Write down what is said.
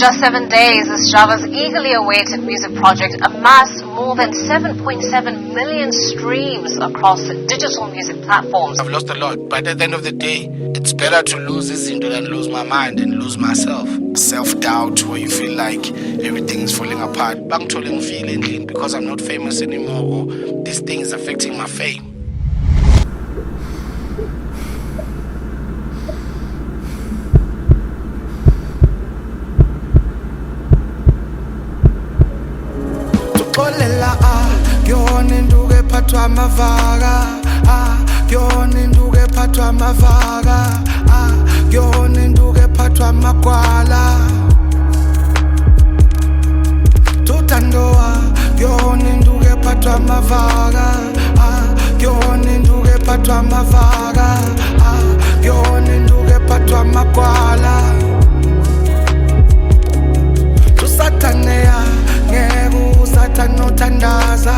just 7 days, Sjava's eagerly awaited music project amassed more than 7.7 million streams across digital music platforms. I've lost a lot, but at the end of the day, it's better to lose this into than lose my mind and lose myself. Self-doubt, where you feel like everything is falling apart. I'm feeling because I'm not famous anymore, or this thing is affecting my fame. Amavaka, Gyoni nduke phathwa amavaka, Gyoni nduke phathwa amagwala. Luthando, Gyoni nduke phathwa amavaka, Gyoni nduke phathwa amavaka, Gyoni nduke phathwa amagwala. Tusathaneya ngeke usathane uthandaza.